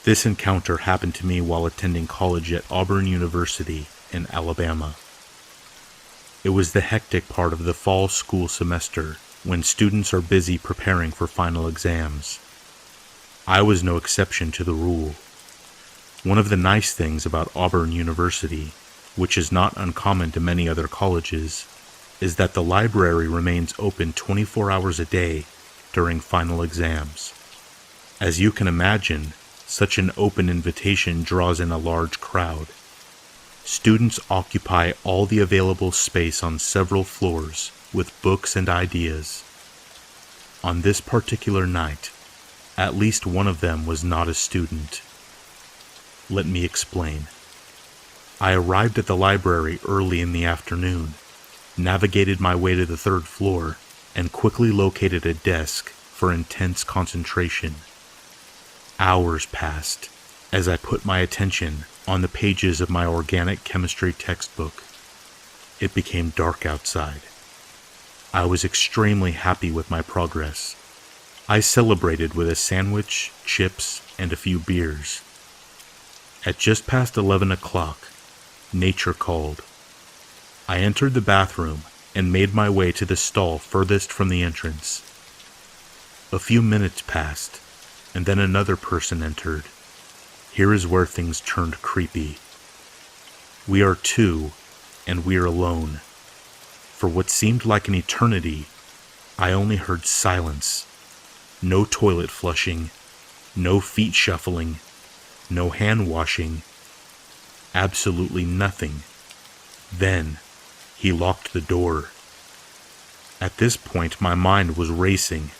This encounter happened to me while attending college at Auburn University in Alabama. It was the hectic part of the fall school semester when students are busy preparing for final exams. I was no exception to the rule. One of the nice things about Auburn University, which is not uncommon to many other colleges, is that the library remains open 24 hours a day during final exams. As you can imagine, such an open invitation draws in a large crowd. Students occupy all the available space on several floors with books and ideas. On this particular night, at least one of them was not a student. Let me explain. I arrived at the library early in the afternoon, navigated my way to the third floor, and quickly located a desk for intense concentration. Hours passed as I put my attention on the pages of my organic chemistry textbook. It became dark outside. I was extremely happy with my progress. I celebrated with a sandwich, chips, and a few beers. At just past 11 o'clock, nature called. I entered the bathroom and made my way to the stall furthest from the entrance. A few minutes passed, and then another person entered. Here is where things turned creepy. We are two, and we are alone. For what seemed like an eternity, I only heard silence. No toilet flushing, no feet shuffling, no hand washing, absolutely nothing. Then, he locked the door. At this point, my mind was racing.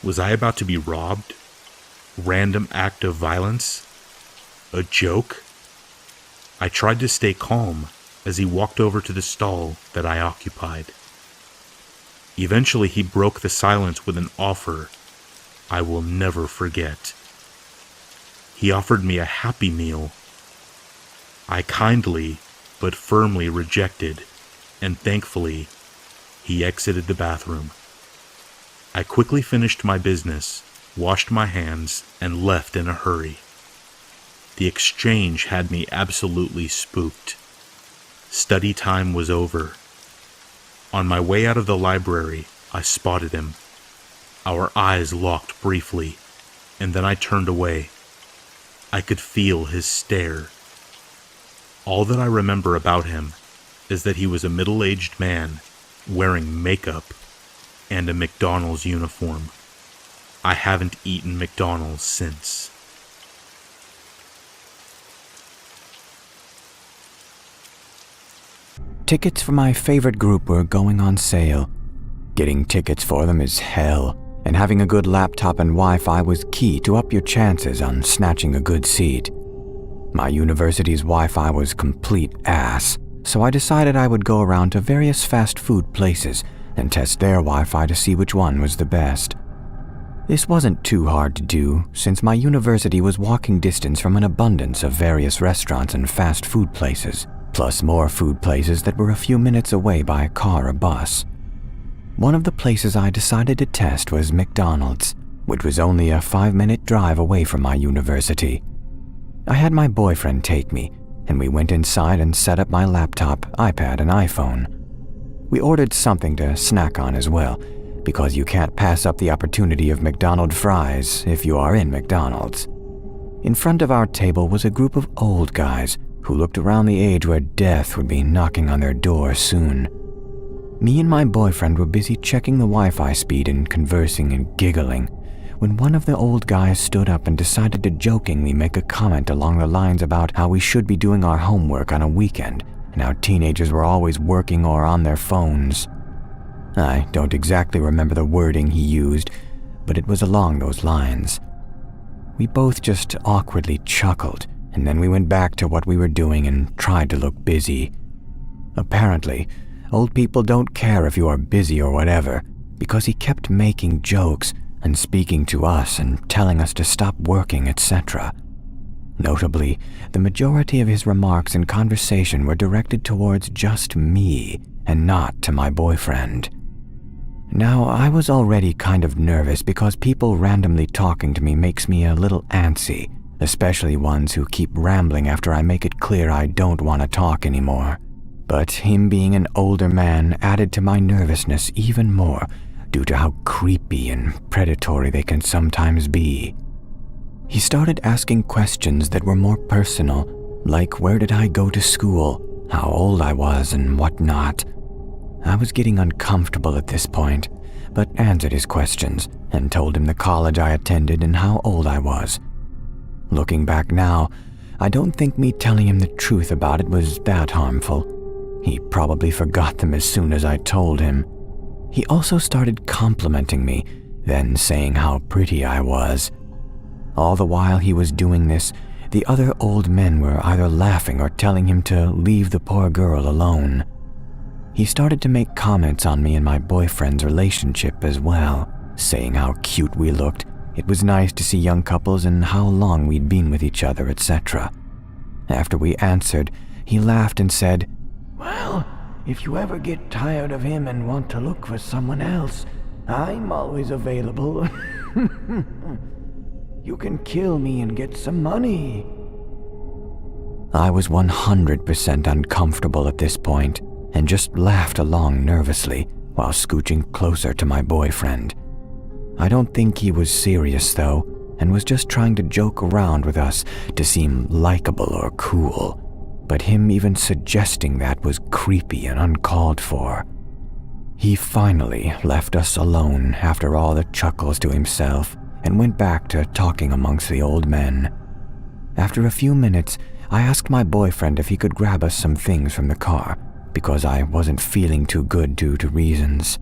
Was I about to be robbed? Random act of violence? A joke? I tried to stay calm as he walked over to the stall that I occupied. Eventually, he broke the silence with an offer I will never forget. He offered me a Happy Meal. I kindly but firmly rejected, and thankfully, he exited the bathroom. I quickly finished my business, washed my hands, and left in a hurry. The exchange had me absolutely spooked. Study time was over. On my way out of the library, I spotted him. Our eyes locked briefly, and then I turned away. I could feel his stare. All that I remember about him is that he was a middle-aged man wearing makeup and a McDonald's uniform. I haven't eaten McDonald's since. Tickets for my favorite group were going on sale. Getting tickets for them is hell, and having a good laptop and Wi-Fi was key to up your chances on snatching a good seat. My university's Wi-Fi was complete ass, so I decided I would go around to various fast food places and test their Wi-Fi to see which one was the best. This wasn't too hard to do, since my university was walking distance from an abundance of various restaurants and fast food places, plus more food places that were a few minutes away by car or bus. One of the places I decided to test was McDonald's, which was only a 5-minute drive away from my university. I had my boyfriend take me, and we went inside and set up my laptop, iPad, and iPhone. We ordered something to snack on as well, because you can't pass up the opportunity of McDonald's fries if you are in McDonald's. In front of our table was a group of old guys who looked around the age where death would be knocking on their door soon. Me and my boyfriend were busy checking the Wi-Fi speed and conversing and giggling, when one of the old guys stood up and decided to jokingly make a comment along the lines about how we should be doing our homework on a weekend, and how teenagers were always working or on their phones. I don't exactly remember the wording he used, but it was along those lines. We both just awkwardly chuckled, and then we went back to what we were doing and tried to look busy. Apparently, old people don't care if you are busy or whatever, because he kept making jokes and speaking to us and telling us to stop working, etc. Notably, the majority of his remarks and conversation were directed towards just me and not to my boyfriend. Now, I was already kind of nervous because people randomly talking to me makes me a little antsy, especially ones who keep rambling after I make it clear I don't want to talk anymore. But him being an older man added to my nervousness even more due to how creepy and predatory they can sometimes be. He started asking questions that were more personal, like where did I go to school, how old I was, and whatnot. I was getting uncomfortable at this point, but answered his questions and told him the college I attended and how old I was. Looking back now, I don't think me telling him the truth about it was that harmful. He probably forgot them as soon as I told him. He also started complimenting me, then saying how pretty I was. All the while he was doing this, the other old men were either laughing or telling him to leave the poor girl alone. He started to make comments on me and my boyfriend's relationship as well, saying how cute we looked, it was nice to see young couples, and how long we'd been with each other, etc. After we answered, he laughed and said, "Well, if you ever get tired of him and want to look for someone else, I'm always available. You can kill me and get some money." I was 100% uncomfortable at this point and just laughed along nervously while scooching closer to my boyfriend. I don't think he was serious though, and was just trying to joke around with us to seem likable or cool, but him even suggesting that was creepy and uncalled for. He finally left us alone after all the chuckles to himself and went back to talking amongst the old men. After a few minutes, I asked my boyfriend if he could grab us some things from the car because I wasn't feeling too good due to reasons.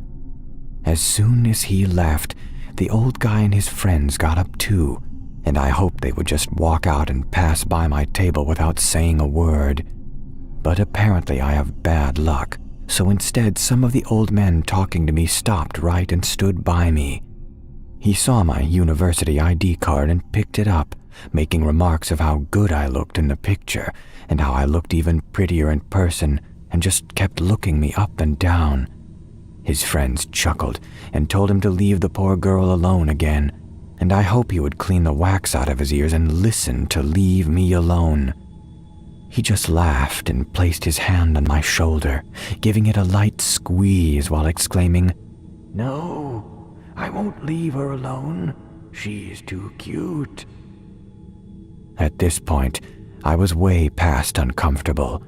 As soon as he left, the old guy and his friends got up too, and I hoped they would just walk out and pass by my table without saying a word. But apparently I have bad luck, so instead some of the old men talking to me stopped right and stood by me. He saw my university ID card and picked it up, making remarks of how good I looked in the picture and how I looked even prettier in person, and just kept looking me up and down. His friends chuckled and told him to leave the poor girl alone again, and I hope he would clean the wax out of his ears and listen to leave me alone. He just laughed and placed his hand on my shoulder, giving it a light squeeze while exclaiming, "No, I won't leave her alone. She's too cute." At this point, I was way past uncomfortable.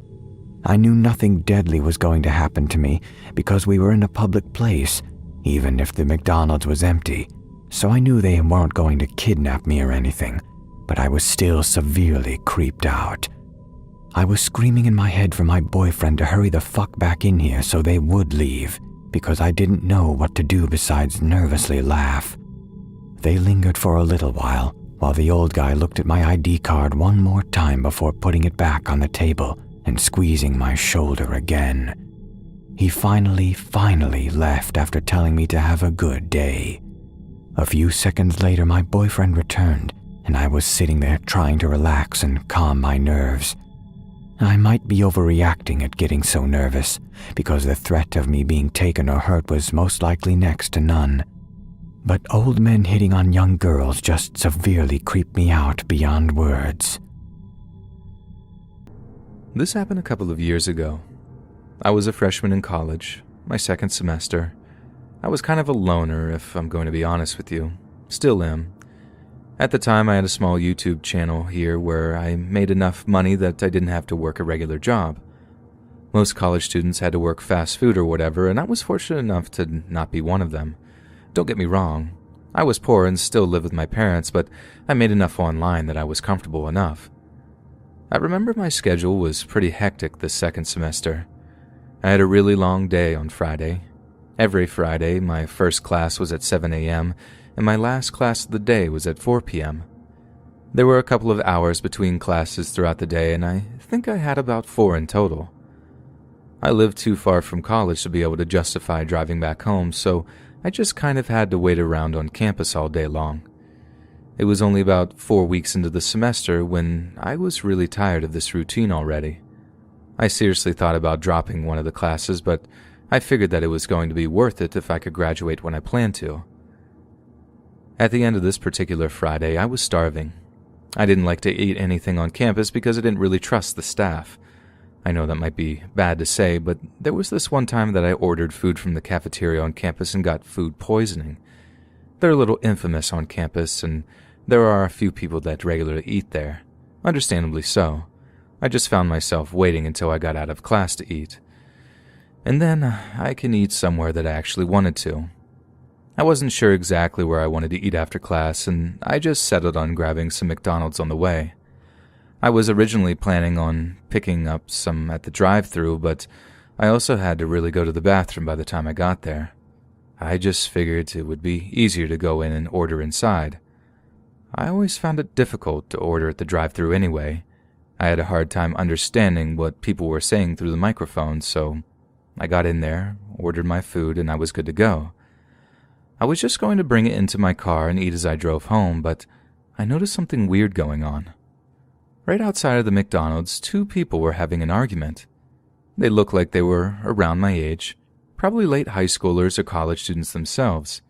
I knew nothing deadly was going to happen to me because we were in a public place, even if the McDonald's was empty, so I knew they weren't going to kidnap me or anything, but I was still severely creeped out. I was screaming in my head for my boyfriend to hurry the fuck back in here so they would leave, because I didn't know what to do besides nervously laugh. They lingered for a little while the old guy looked at my ID card one more time before putting it back on the table and squeezing my shoulder again. He finally left after telling me to have a good day. A few seconds later, my boyfriend returned, and I was sitting there trying to relax and calm my nerves. I might be overreacting at getting so nervous, because the threat of me being taken or hurt was most likely next to none. But old men hitting on young girls just severely creep me out beyond words. This happened a couple of years ago. I was a freshman in college, my second semester. I was kind of a loner, if I'm going to be honest with you. Still am. At the time, I had a small YouTube channel here where I made enough money that I didn't have to work a regular job. Most college students had to work fast food or whatever, and I was fortunate enough to not be one of them. Don't get me wrong. I was poor and still lived with my parents, but I made enough online that I was comfortable enough. I remember my schedule was pretty hectic this second semester. I had a really long day on Friday. Every Friday, my first class was at 7 a.m., and my last class of the day was at 4 p.m. There were a couple of hours between classes throughout the day, and I think I had about 4 in total. I lived too far from college to be able to justify driving back home, so I just kind of had to wait around on campus all day long. It was only about 4 weeks into the semester when I was really tired of this routine already. I seriously thought about dropping one of the classes, but I figured that it was going to be worth it if I could graduate when I planned to. At the end of this particular Friday, I was starving. I didn't like to eat anything on campus because I didn't really trust the staff. I know that might be bad to say, but there was this one time that I ordered food from the cafeteria on campus and got food poisoning. They're a little infamous on campus, and there are a few people that regularly eat there. Understandably so. I just found myself waiting until I got out of class to eat. And then I can eat somewhere that I actually wanted to. I wasn't sure exactly where I wanted to eat after class, and I just settled on grabbing some McDonald's on the way. I was originally planning on picking up some at the drive-thru, but I also had to really go to the bathroom by the time I got there. I just figured it would be easier to go in and order inside. I always found it difficult to order at the drive-thru anyway. I had a hard time understanding what people were saying through the microphone, so I got in there, ordered my food, and I was good to go. I was just going to bring it into my car and eat as I drove home, but I noticed something weird going on. Right outside of the McDonald's, two people were having an argument. They looked like they were around my age, probably late high schoolers or college students themselves.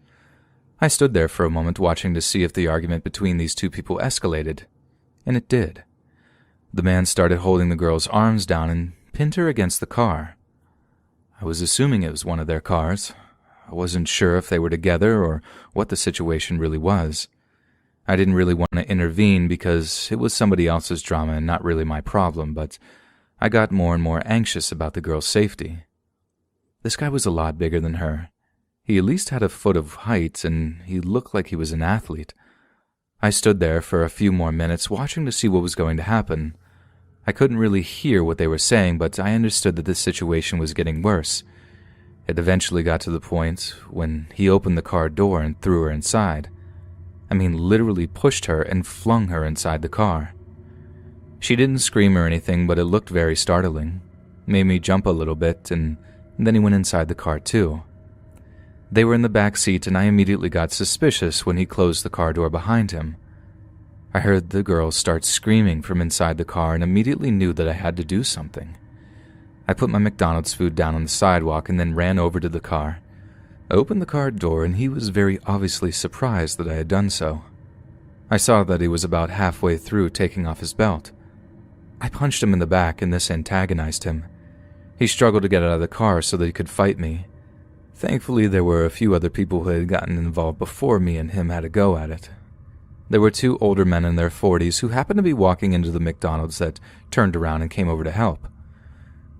I stood there for a moment watching to see if the argument between these two people escalated, and it did. The man started holding the girl's arms down and pinned her against the car. I was assuming it was one of their cars. I wasn't sure if they were together or what the situation really was. I didn't really want to intervene because it was somebody else's drama and not really my problem, but I got more and more anxious about the girl's safety. This guy was a lot bigger than her. He at least had a foot of height, and he looked like he was an athlete. I stood there for a few more minutes watching to see what was going to happen. I couldn't really hear what they were saying, but I understood that this situation was getting worse. It eventually got to the point when he opened the car door and threw her inside. I mean, literally pushed her and flung her inside the car. She didn't scream or anything, but it looked very startling. Made me jump a little bit, and then he went inside the car too. They were in the back seat, and I immediately got suspicious when he closed the car door behind him. I heard the girl start screaming from inside the car and immediately knew that I had to do something. I put my McDonald's food down on the sidewalk and then ran over to the car. I opened the car door, and he was very obviously surprised that I had done so. I saw that he was about halfway through taking off his belt. I punched him in the back, and this antagonized him. He struggled to get out of the car so that he could fight me. Thankfully, there were a few other people who had gotten involved before me and him had a go at it. There were two older men in their 40s who happened to be walking into the McDonald's that turned around and came over to help.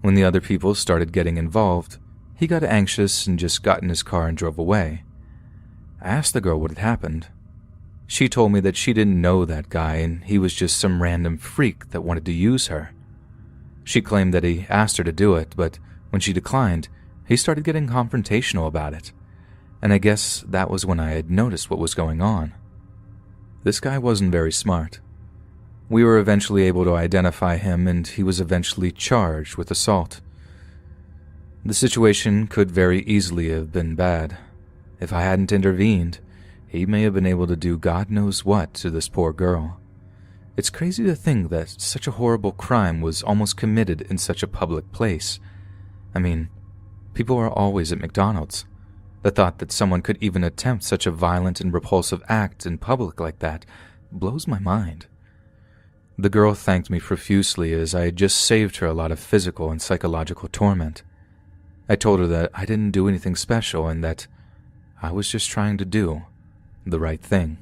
When the other people started getting involved, he got anxious and just got in his car and drove away. I asked the girl what had happened. She told me that she didn't know that guy and he was just some random freak that wanted to use her. She claimed that he asked her to do it, but when she declined, he started getting confrontational about it, and I guess that was when I had noticed what was going on. This guy wasn't very smart. We were eventually able to identify him, and he was eventually charged with assault. The situation could very easily have been bad. If I hadn't intervened, he may have been able to do God knows what to this poor girl. It's crazy to think that such a horrible crime was almost committed in such a public place. I mean, people are always at McDonald's. The thought that someone could even attempt such a violent and repulsive act in public like that blows my mind. The girl thanked me profusely as I had just saved her a lot of physical and psychological torment. I told her that I didn't do anything special and that I was just trying to do the right thing.